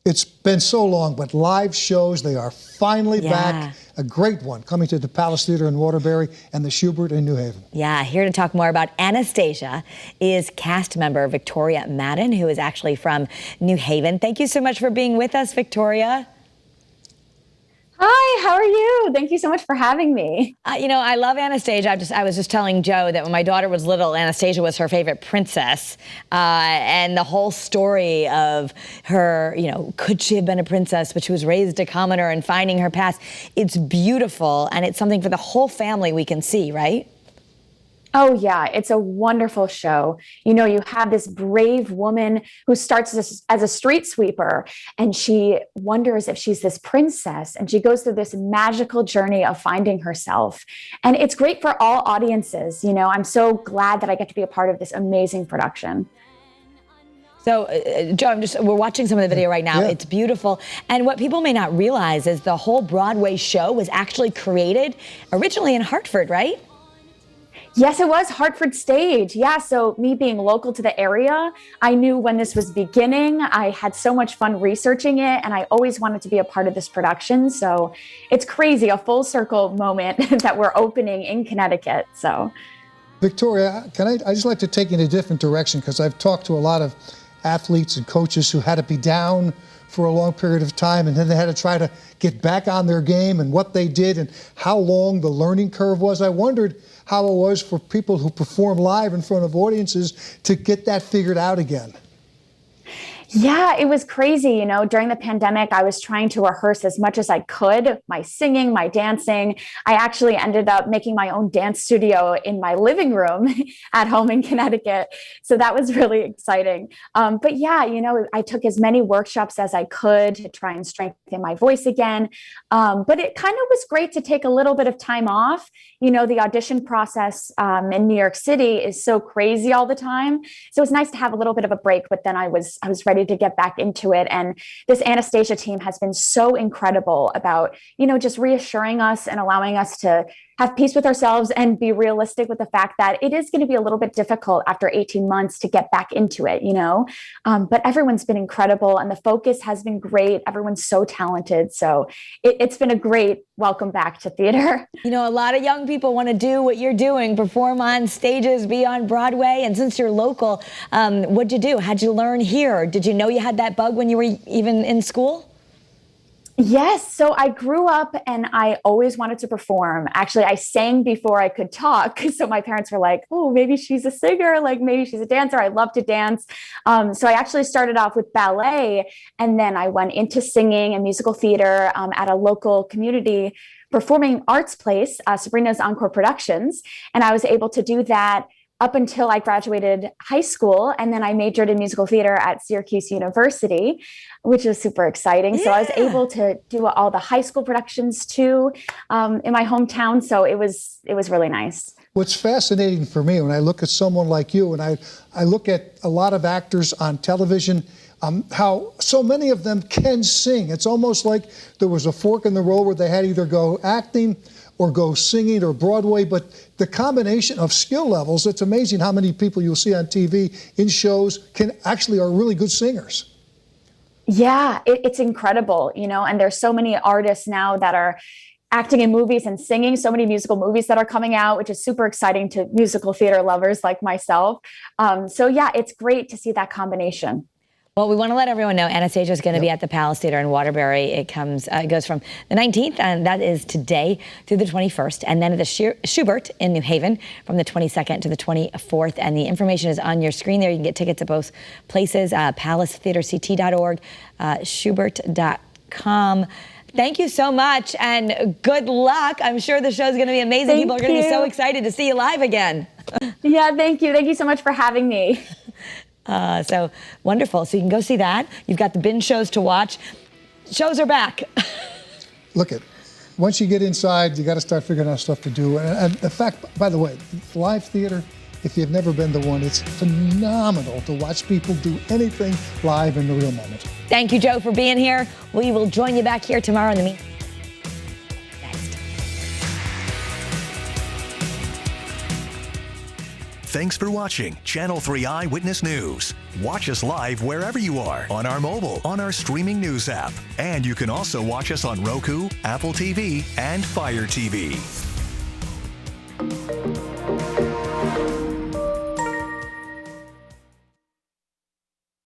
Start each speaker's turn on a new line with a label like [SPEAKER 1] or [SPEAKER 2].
[SPEAKER 1] It's been so long, but live shows, they are finally back. A great one coming to the Palace Theater in Waterbury and the Shubert in New Haven.
[SPEAKER 2] Yeah, here to talk more about Anastasia is cast member Victoria Madden, who is actually from New Haven. Thank you so much for being with us, Victoria.
[SPEAKER 3] Hi, how are you? Thank you so much for having me.
[SPEAKER 2] You know, I love Anastasia. I was just telling Joe that when my daughter was little, Anastasia was her favorite princess. And the whole story of her, you know, could she have been a princess, but she was raised a commoner and finding her past. It's beautiful, and it's something for the whole family we can see, right?
[SPEAKER 3] Oh, yeah, it's a wonderful show. You know, you have this brave woman who starts as a street sweeper, and she wonders if she's this princess, and she goes through this magical journey of finding herself. And it's great for all audiences. You know, I'm so glad that I get to be a part of this amazing production.
[SPEAKER 2] So, Joe, we're watching some of the video right now.
[SPEAKER 1] Yeah.
[SPEAKER 2] It's beautiful. And what people may not realize is the whole Broadway show was actually created originally in Hartford, right?
[SPEAKER 3] Yes, it was Hartford Stage. Yeah, so me being local to the area, I knew when this was beginning. I had so much fun researching it, and I always wanted to be a part of this production. So it's crazy, a full circle moment that we're opening in Connecticut. So,
[SPEAKER 1] Victoria, I just like to take you in a different direction, because I've talked to a lot of athletes and coaches who had to be down for a long period of time, and then they had to try to get back on their game, and what they did and how long the learning curve was. I wondered how it was for people who perform live in front of audiences to get that figured out again.
[SPEAKER 3] yeah, it was crazy. You know, during the pandemic, I was trying to rehearse as much as I could, my singing, my dancing. I actually ended up making my own dance studio in my living room at home in Connecticut. So that was really exciting. But yeah, you know, I took as many workshops as I could to try and strengthen my voice again. But it kind of was great to take a little bit of time off. You know, the audition process in New York City is so crazy all the time. So it's nice to have a little bit of a break, but then I was ready to get back into it. And this Anastasia team has been so incredible about, you know, just reassuring us and allowing us to have peace with ourselves and be realistic with the fact that it is going to be a little bit difficult after 18 months to get back into it, you know, but everyone's been incredible and the focus has been great. Everyone's so talented. So it's been a great welcome back to theater.
[SPEAKER 2] You know, a lot of young people want to do what you're doing, perform on stages, be on Broadway. And since you're local, what'd you do? How'd you learn here? Did you know you had that bug when you were even in school?
[SPEAKER 3] Yes. So I grew up and I always wanted to perform. Actually, I sang before I could talk. So my parents were like, oh, maybe she's a singer, like maybe she's a dancer. I love to dance. So I actually started off with ballet, and then I went into singing and musical theater at a local community performing arts place, Sabrina's Encore Productions. And I was able to do that up until I graduated high school. And then I majored in musical theater at Syracuse University, which was super exciting. Yeah. So I was able to do all the high school productions too in my hometown. So it was really nice.
[SPEAKER 1] What's fascinating for me when I look at someone like you, and I look at a lot of actors on television, how so many of them can sing. It's almost like there was a fork in the road where they had either go acting or go singing or Broadway, but the combination of skill levels, it's amazing how many people you'll see on TV in shows are really good singers.
[SPEAKER 3] Yeah, it's incredible, you know, and there's so many artists now that are acting in movies and singing, so many musical movies that are coming out, which is super exciting to musical theater lovers like myself. So yeah, it's great to see that combination.
[SPEAKER 2] Well, we want to let everyone know Anastasia is going to be at the Palace Theater in Waterbury. It goes from the 19th, and that is today, through the 21st, and then at the Shubert in New Haven from the 22nd to the 24th. And the information is on your screen there. You can get tickets at both places, palacetheaterct.org, shubert.com. Thank you so much, and good luck. I'm sure the show's going to be amazing. People are going to be so excited to see you live again.
[SPEAKER 3] Yeah, thank you. Thank you so much for having me.
[SPEAKER 2] So wonderful. So you can go see that. You've got the binge shows to watch. Shows are back.
[SPEAKER 1] Look once you get inside, you got to start figuring out stuff to do. And the fact, by the way, live theater, if you've never been to one, it's phenomenal to watch people do anything live in the real moment.
[SPEAKER 2] Thank you, Joe, for being here. We will join you back here tomorrow in the meantime.
[SPEAKER 4] Thanks for watching Channel 3 Eyewitness News. Watch us live wherever you are on our mobile, on our streaming news app. And you can also watch us on Roku, Apple TV, and Fire TV.